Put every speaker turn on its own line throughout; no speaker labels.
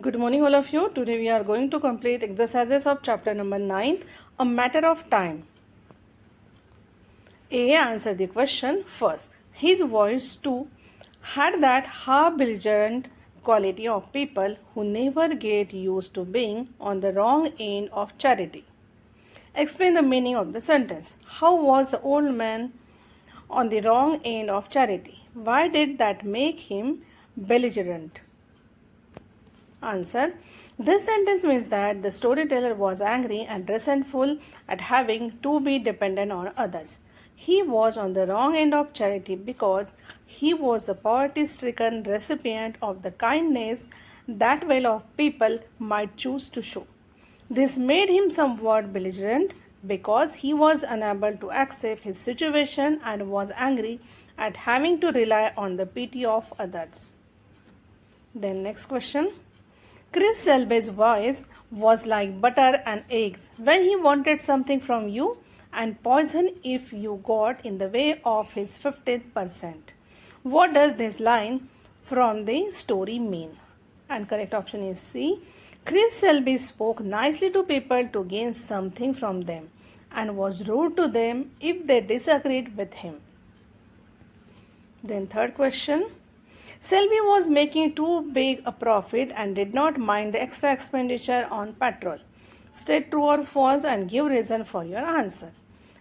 Good morning all of you. Today we are going to complete exercises of chapter number 9, A Matter of Time. A. Answer the question first. His voice too had that half belligerent quality of people who never get used to being on the wrong end of charity. Explain the meaning of the sentence. How was the old man on the wrong end of charity? Why did that make him belligerent? Answer. This sentence means that the storyteller was angry and resentful at having to be dependent on others. He was on the wrong end of charity because he was the poverty stricken recipient of the kindness that well of people might choose to show. This made him somewhat belligerent because he was unable to accept his situation and was angry at having to rely on the pity of others. Then, next question. Chris Selby's voice was like butter and eggs when he wanted something from you and poison if you got in the way of his 15%. What does this line from the story mean? And correct option is C. Chris Selby spoke nicely to people to gain something from them and was rude to them if they disagreed with him. Then third question. Selby was making too big a profit and did not mind the extra expenditure on petrol. State true or false and give reason for your answer.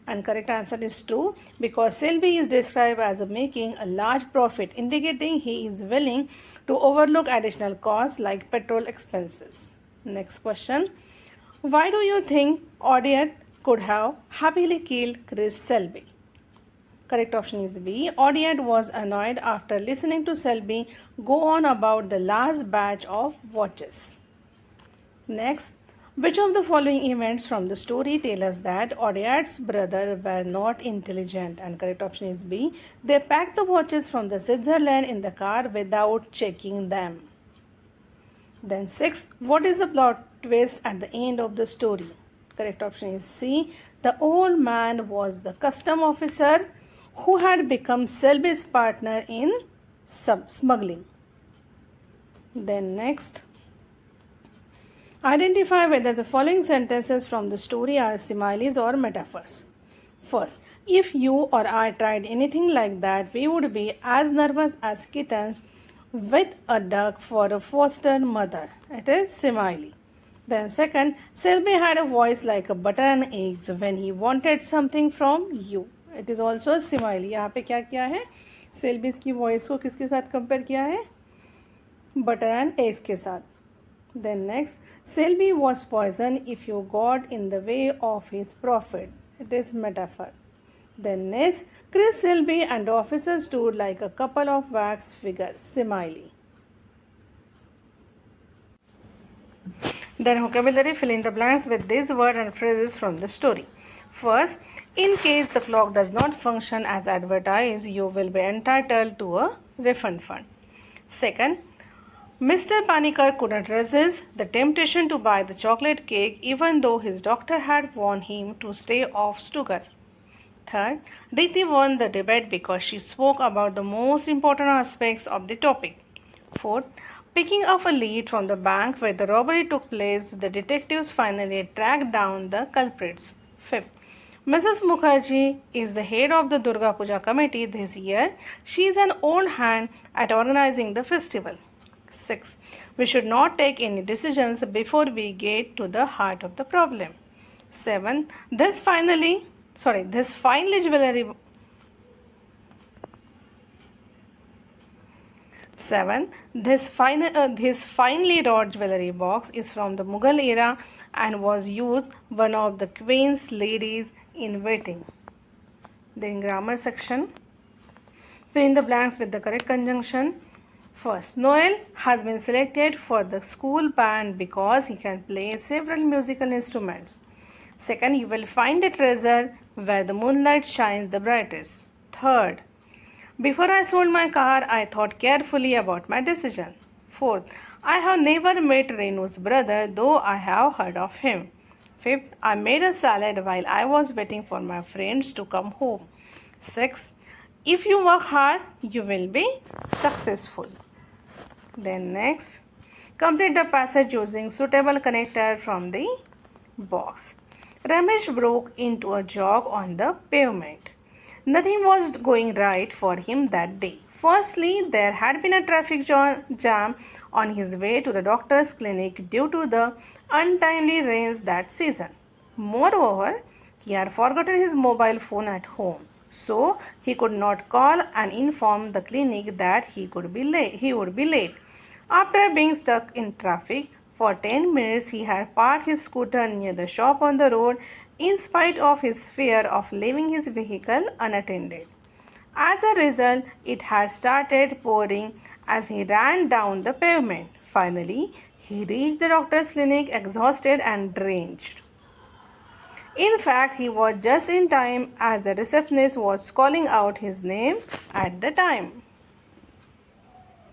And correct answer is true because Selby is described as making a large profit, indicating he is willing to overlook additional costs like petrol expenses. Next question. Why do you think Odiet could have happily killed Chris Selby? Correct option is B. Odiet was annoyed after listening to Selby go on about the last batch of watches. Next, which of the following events from the story tell us that Odiet's brothers were not intelligent? And correct option is B. They packed the watches from the Switzerland in the car without checking them. Then 6. What is the plot twist at the end of the story? Correct option is C. The old man was the custom officer who had become Selby's partner in smuggling. Then next, identify whether the following sentences from the story are similes or metaphors. First, if you or I tried anything like that, we would be as nervous as kittens with a duck for a foster mother. It is simile. Then second, Selby had a voice like a butter and eggs when he wanted something from you. It is also simile. यहाँ पे क्या किया है, सेल्बीज की voice को किसके साथ compare किया है, बटर एंड एग्स के साथ. Then next, Selby was poison if you got in the way of his profit. It is metaphor. Then next, Chris Selby and officer stood like a couple of wax figure. Simile. Then vocabulary, fill in the blanks with these words and phrases from the story. First, in case the clock does not function as advertised, you will be entitled to a refund fund. Second, Mr. Panikkar couldn't resist the temptation to buy the chocolate cake even though his doctor had warned him to stay off sugar. Third, Diti won the debate because she spoke about the most important aspects of the topic. Fourth, picking up a lead from the bank where the robbery took place, the detectives finally tracked down the culprits. Fifth, Mrs. Mukherjee is the head of the Durga Puja committee this year. She is an old hand at organizing the festival. 6. We should not take any decisions before we get to the heart of the problem. 7. This finely jewelry. 7. This finely wrought jewelry box is from the Mughal era and was used one of the queen's ladies in waiting. Then grammar section. Fill in the blanks with the correct conjunction. First, Noel has been selected for the school band because he can play several musical instruments. Second, you will find a treasure where the moonlight shines the brightest. Third, before I sold my car, I thought carefully about my decision. Fourth, I have never met Renu's brother, though I have heard of him. Fifth, I made a salad while I was waiting for my friends to come home. Sixth, if you work hard, you will be successful. Then next, Complete the passage using suitable connector from the box. Ramesh broke into a jog on the pavement. Nothing was going right for him that day. Firstly, there had been a traffic jam on his way to the doctor's clinic due to the untimely rains that season. Moreover, he had forgotten his mobile phone at home, so he could not call and inform the clinic that he would be late. After being stuck in traffic for 10 minutes, he had parked his scooter near the shop on the road in spite of his fear of leaving his vehicle unattended. As a result, it had started pouring as he ran down the pavement. Finally, he reached the doctor's clinic exhausted and drenched. In fact, he was just in time as the receptionist was calling out his name at the time.